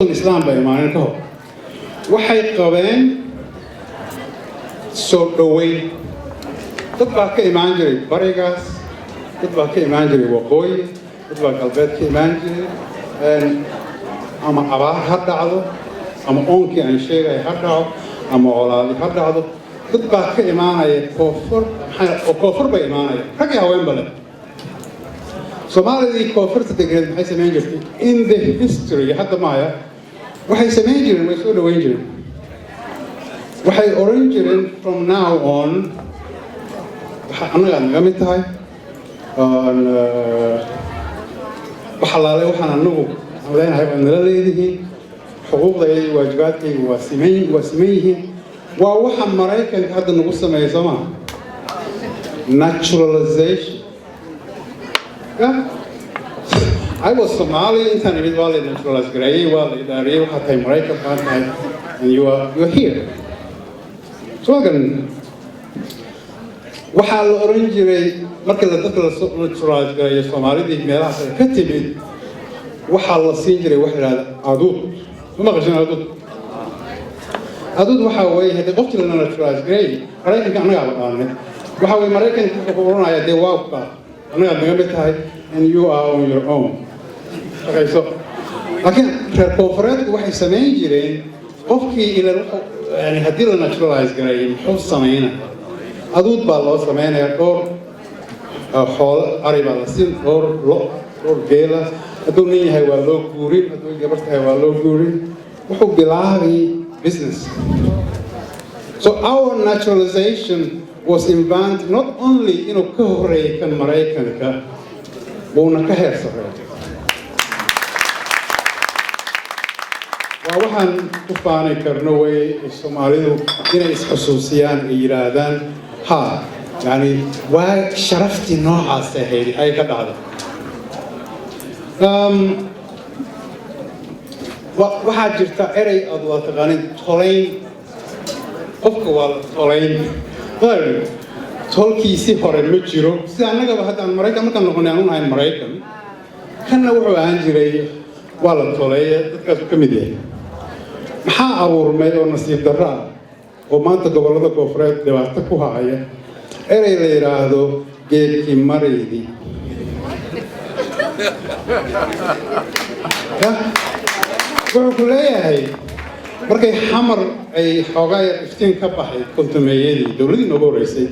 الإسلام بإيمانه كهو وحي قبين سودوي تطبع كإيمان جري بريغاس تطبع كإيمان جري وقوي تطبع قلبات كإيمان جري أما أباه هدعو أما أونكي عن شيء هدعو أما أولادي هدعو تطبع كإيمان كفر وكفر بإيمانه حكي هوين بلد Somalia كفر تتجرد بحيث ما ينجح in the history حتى معايا waxay samayn jireen way soo dhaweyn jireen waxay oran jireen from now on waxa anaga naga mid tahay waxa laalay waxaan anagu leenahay aan nala leeyihiin xuquuqda iyo waajibaadkayga waa simeeyeen waa waxa Mareykanka hadda nagu sameeyay Soomaaliya naturalization I was Somali in Tanzania, well, in naturalized Gray, well, in Rio, Hatay, Mareka, and you're here. So again, وحال أورنجري مركز الدكتور naturalized Gray Somali دي ميراث كتبت وحال سينجري وحال عدود وما غشنا عدود وحاوي هذا قلت لنا naturalized Gray Mareka كان نقابل وحاوي Mareka كورونا يا دواوكا أنا قاعد هاي and you are on your own. Okay, so لكن الكوفرات واحد سمين جرين قفكي إلى يعني هديله naturalized جرين حوض سمينة أدود بالله سمينة أور حول قريب على السن أور جيلة أدوني هاي والله جوري أدوني جبرت هاي والله جوري وحب بلاغي business. So our naturalization was invented not only كهري كان مريكان كا ونا كهر صغير. ووحن كفاني كرنوي الصوماليين إلى خصوصيان إيرادان ها يعني وشرفتي نوع سهيل هاي كذا هذا. وحد جرتا إري أضواء تغاني طولين أفكوا طولين طيب تولكي سيفر المجرو سأنا قبل هذا المريكا ما كان نقول نحن هاي المريكا كان نوعه عنجري ولا طولية تذكر كميديا محا أور مايو نصيب درا وما أنت قبل هذا كفرات دواتكوها هاي إري ليرادو جيل كي مريدي وكل هاي markay xamar ay xoogay iftiin ka baxay kuntumeeyadii dawladii noogu horeysay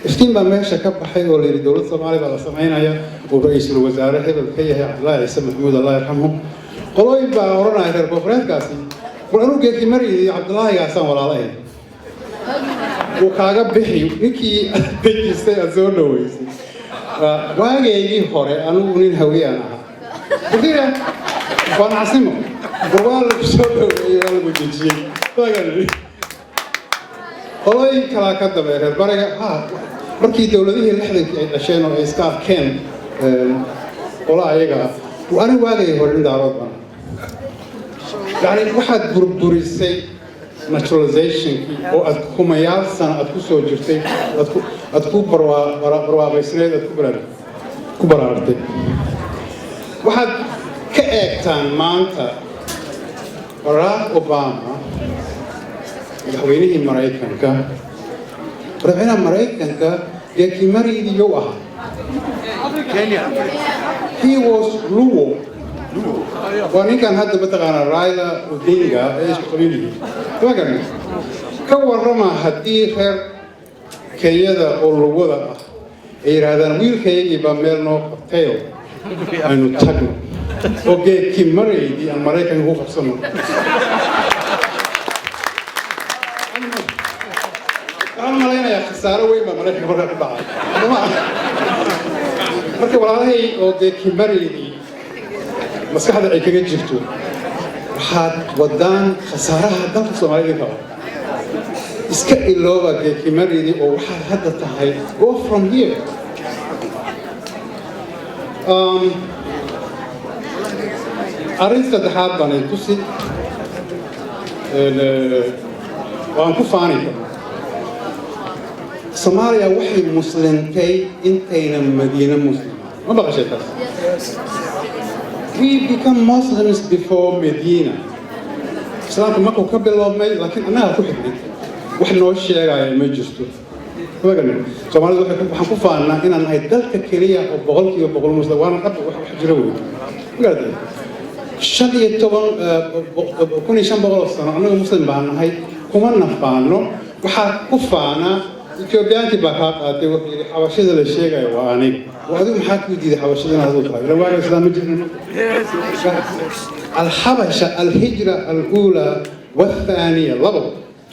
iftiin baa meesha ka baxay oo leeyahay dawladda Soomaaliya baa la sameynaya oo ra'iisul wasaare hebel ka yahay Cabdullaahi Ciise Maxamuud Allah yarxamhu qolooyin baa oranaya reer koonfureedkaasi wuxuu geekii mariyay Cabdullaahi Gaasan walaalay uu kaaga bixi ninkii dejistay soo dhaweysay waageygii hore anigu nin hawiyaan ahaa kudira waan casimo وقال بسبب يقول بيجي طيب قلوي كلا كذا بير برا مركي دولتي اللي عشان إسكاف كان ولا أيجا وأنا واقعي هورين دارود يعني واحد بريسي naturalization أو أتكون مياسن أتكون سوجرتي أتكون بروا بيسنيد أتكون كبرارتي واحد كأكتان مانتا باراك أوباما مدحوينه مريكانكا مدحوينه مريكانكا يكي مريدي يوها he was Luo وأنا كان هذا بتقانا رايلا ودينجا إيش قليلي ما كان كورما هدي خير كيدا أو لودا إيرادان ويل كي يبقى ميرنو تيو أنو تاكنو اوكي كي مريدي المريكان هو خصنا أنا مالينا يا خسارة وين ما مريكان مرة بعد مركب والله اوكي كي مريدي مسكحة العكاية جبتو waxaad wadaan khasaaraha dalka Soomaaliyeed ka iska ilooba geeki maridi oo waxaad hadda tahay go from here أريد تحاب بني توسي وأنكو فاني Somalia waxay muslimtay intayna Madiina muslim ما بقى شيء we become Muslims before Medina islaamku markuu ka biloobmay laakiin annaga ku xigay wax noo sheegaya ma jirto Soomaalidu waxaan ku faanaa inaan nahay dalka kaliya oo boqolkiiba boqol muslim waana qab wax jira weyn gaadhay 1500 sano anagu muslim baan nahay kuma nafaano waxaa ku faanaa Ethiopiaanti baa ka qaatay wixii xabashada la sheegayo waa aniga وهذا محاكم جديد حواشينا هذول لو وارد الإسلام الحبشة الهجرة الأولى والثانية لبض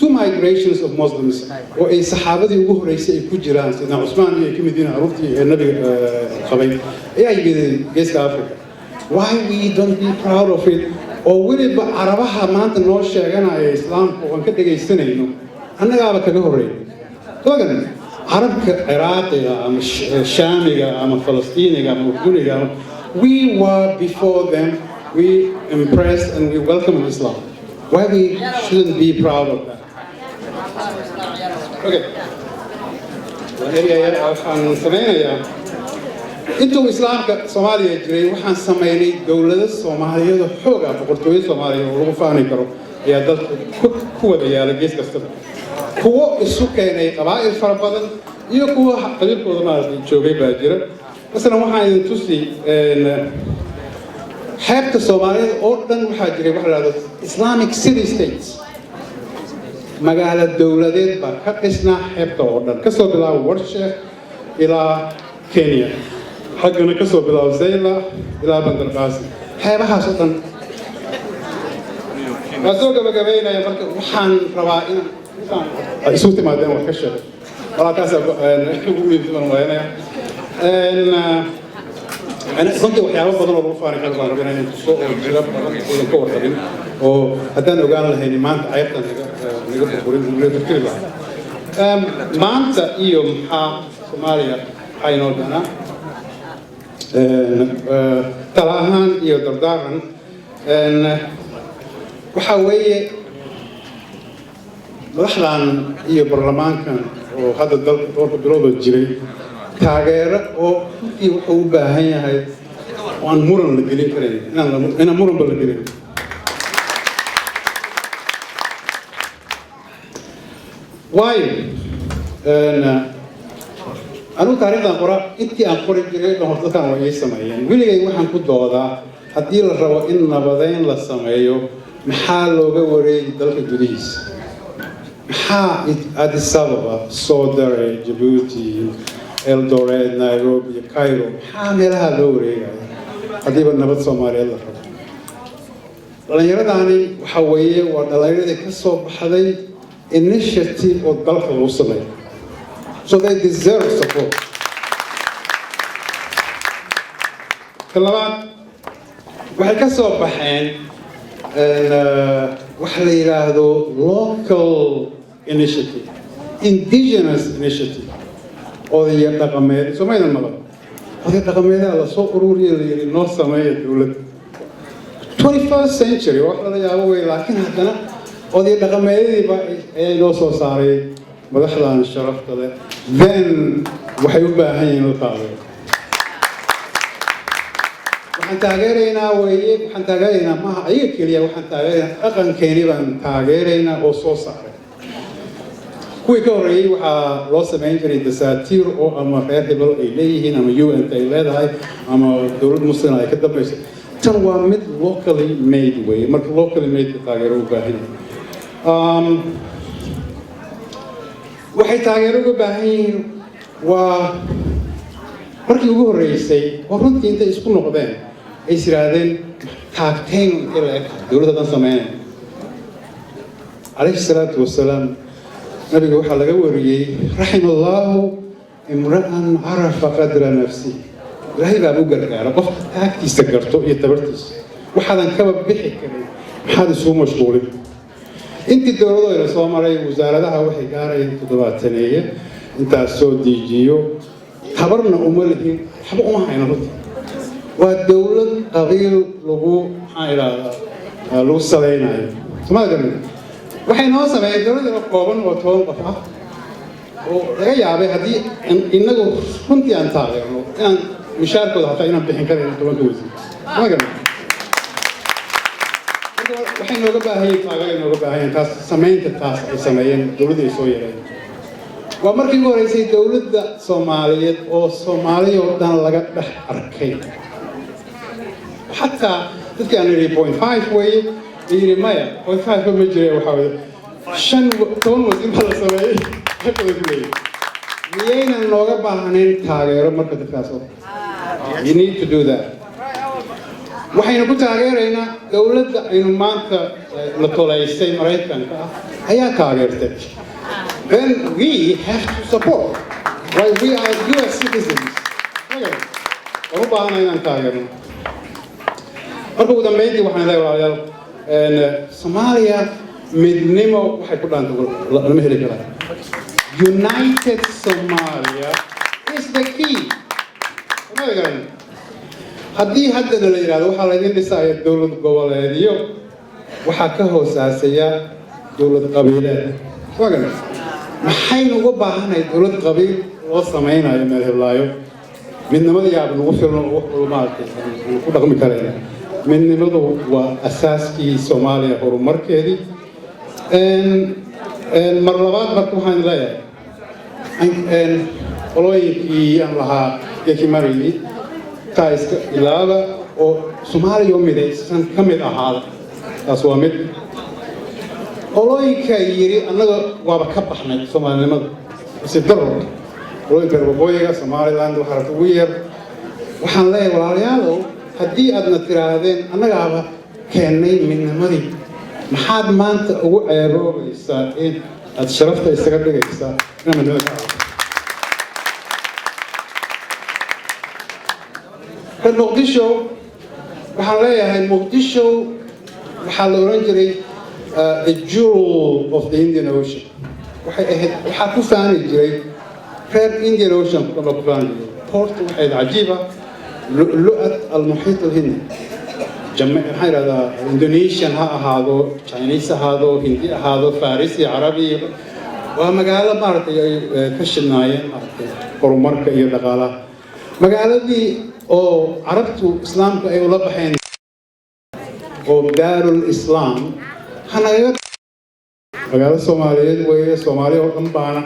two migrations of Muslims وأي صحابة يوجه رئيس الكجيران سيدنا عثمان يكمل دين عرفتي النبي خبيب أي جيس أفريقيا why we don't be proud of it أو ولي بعربها ما أنت نوشة جانا الإسلام وانكتر جاي سنة إنه أنا قاعد كجوه رئيس طبعا عرب عراقي أم شامي أم فلسطيني أم أردني we were before them we embraced and we welcomed Islam why we shouldn't be proud of that okay waxaan samaynayaa intuu islaamka Soomaaliya jiray waxaan sameynay dawladda Soomaaliyeed xooga boqortooyada Soomaaliya oo lagu faani karo ayaa dalka ku wada yaala gees kasta kuwa isu keenay qabaa'il fara badan iyo kuwa qabiilkooda maartay joogay baa jira مثلا waxaan idin tusi xeebta Soomaaliyeed oo dhan waxaa jiray wax la yiraahdo Islamic city states magaalo dawladeed baa ka dhisnaa xeebta oo dhan ka soo bilaabo Warshaeq ilaa Kenya xaggana ka soo bilaabo Zayla ilaa Bandar Qasim xeebahaas oo dhan soo gabagabeynaya marka waxaan rabaa in isu timaadeen wax ka sheego walaakaas ugu weyn waynaya أنا صدق وحياة بدل الوفاء أنا كذا ربنا ينتصر وجرب وينكو ورقين وهذا نقول له إني ما أنت عيبت نقول تقولين نقول تكلم ما أنت يوم Somalia هاي نودنا تلاهان يودردارن وحوي لحظان برلمان كان وهذا الدل دور بلود الجري taageero oo intii wuxuu u baahan yahay waan muran la gelin karay inaan muran la gelin why anu taariikhdan qora intii aan qori jiray dadkan way sameeyeen wiligay waxaan ku doodaa haddii la rabo in nabadeyn la sameeyo maxaa looga wareegi dalka gudihiisa maxaa Addis Ababa Sodare Djibouti Eldoret, Nairobi, Cairo, meelaha loo wareegayo hadiiba nabad Soomaaliyeed la rabo dhalinyaradaani waxa weeye waa dhalinyarada ka soo baxday initiative oo dalka lagu sameeyo so they deserve support talabaad waxay ka soo baxeen waxa la yiraahdo local initiative indigenous initiative oday dhaqameed Soomaaliya nabad oday dhaqameedka la soo ururiyay noo sameeyay dawladda 21st century waxa la yaabo way laakiin haddana oday dhaqameeddiiba ay noo soo saaray madaxdan sharafta leh then waxay u baahan yihiin la taageero waxaan taageeraynaa maaha ayaga kaliya waxaan taageeraynaa dhaqankeeni baan taageeraynaa oo soo saaray kuwii ka horeeyay waxaa loo sameyn jiray dasaatiir oo ama reer hebel ay leeyihiin ama UN ay leedahay ama dawlad muslim ay ka dambayso tan waa mid locally made way marka locally made taageero u baahan waxay taageero u baahan yihiin waa markii ugu horeysay oo runtii intay isku noqdeen ay yiraahdeen taagteen ilaa dawladdan sameeyeen alayhi salaatu wasalaam nabiga waxa laga wariyay rahimallahu imra'an arafa qadra nafsi ilaahay baa u gargaara qof taagtiisa garto iyo tabartiisa waxaan ka bixi karay maxaad isu mashquulin intii dawladda ay soo maray wasaaradaha waxay gaarayeen 70 intaas soo diijiyo tabarna uma lihin waxba uma hayno waa dawlad qabiil lagu lagu saleynayo Soomaaliya waxay noo sameeyeen dawladda kooban oo toban qof ah oo laga yaabay haddii inagu runtii aan taageerno inaan mishaarkooda hataa inaan bixin karayno tobanka wasiir waxay nooga baahan taageero nooga baahan taas sameynta taas ay sameeyeen dawladda ay soo yeeleen waa markii ugu horeysay dawladda Soomaaliyeed oo Soomaaliya oo dhan laga dhex arkay xataa dadka aan yiri 0.5 way yiri maya 0.5 ma jiray waxa weeye shan toban wasiir baa la sameeyay xaqooda ku leeyahay miyayna nooga baahaneen taageero marka dadkaas oo you need to do that waxaynu ku taageeraynaa dawladda aynu maanta la toleysay Mareykanka ayaa taageertay then we have to support right we are US citizens okay oo baahan inaan taageerno marka ugu dambeyntii waxaan leeyahay Soomaaliya midnimo waxay ku dhaantay lama heli karaa United Somalia is the key haddii haddana la yiraahdo waxa la idin dhisayaa dawlad goboleedyo waxa ka hoosaasaya dawlad qabiileed wagan maxaynu uga baahanahay dawlad qabiil oo sameeynaayo meel heblaayo midnimada yaab lagu filno wax walmaatay ku dhaqmi karayna midnimadu waa asaaskii Soomaaliya horumarkeedii mar labaad marka waxaan leeyahay qolooyinkii aan lahaa Yekimari taiska ilaaba oo Soomaaliya midaysan ka mid ahaada taas waa mid qolooyinka yiri annaga waaba ka baxnay Soomaalinimada si daro qolooyinka waqooyiga Somaliland waxa ugu yar waxaan leeyahay walaalayaal haddii aadna tiraahdeen annagaaba keenay midnimadii maxaad maanta ugu ceeboobaysaa in aad sharafta isaga dhigaysaa midnimada Muqdisho waxaan leeyahay Muqdisho waxaa la oran jiray the jewel of the Indian Ocean waxay ahayd waxa ku faani jiray reer Indian Ocean kuma ku faani port waxay cajiiba lu'at al-muhit al-hindi جمع هذا إندونيسيا هذا Chinese هذا هندي هذا فارسي عربي ومقالة مارتي كشناية مارتي قرمرك يدقالة مقالة دي أو عرفتوا إسلام كأي ولا بحين أو دار الإسلام هنا مقالة سومالية وهي سومالية وأمبانا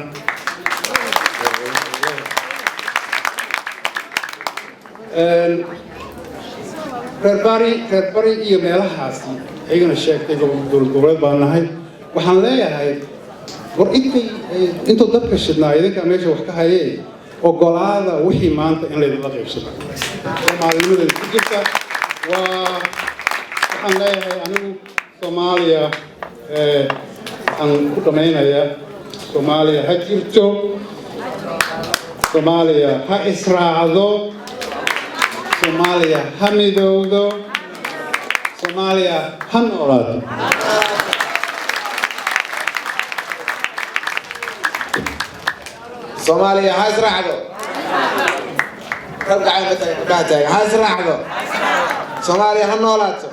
reerbari iyo meelahaasi ayagana sheegtay dowlad baan nahay waxaan leeyahay war intuu dadka shidnaa idinka meesha wax ka hayay ogolaada wixii maanta in laydinla qaybsado Soomaalinimada ku jirta waxaan leeyahay anigu Soomaaliya waxaan ku dhamaynayaa Soomaaliya ha jirto Soomaaliya ha israacdo Somalia hamidowdo Somalia hanolado Somalia hasracdo rabka ay batay Somalia hanolado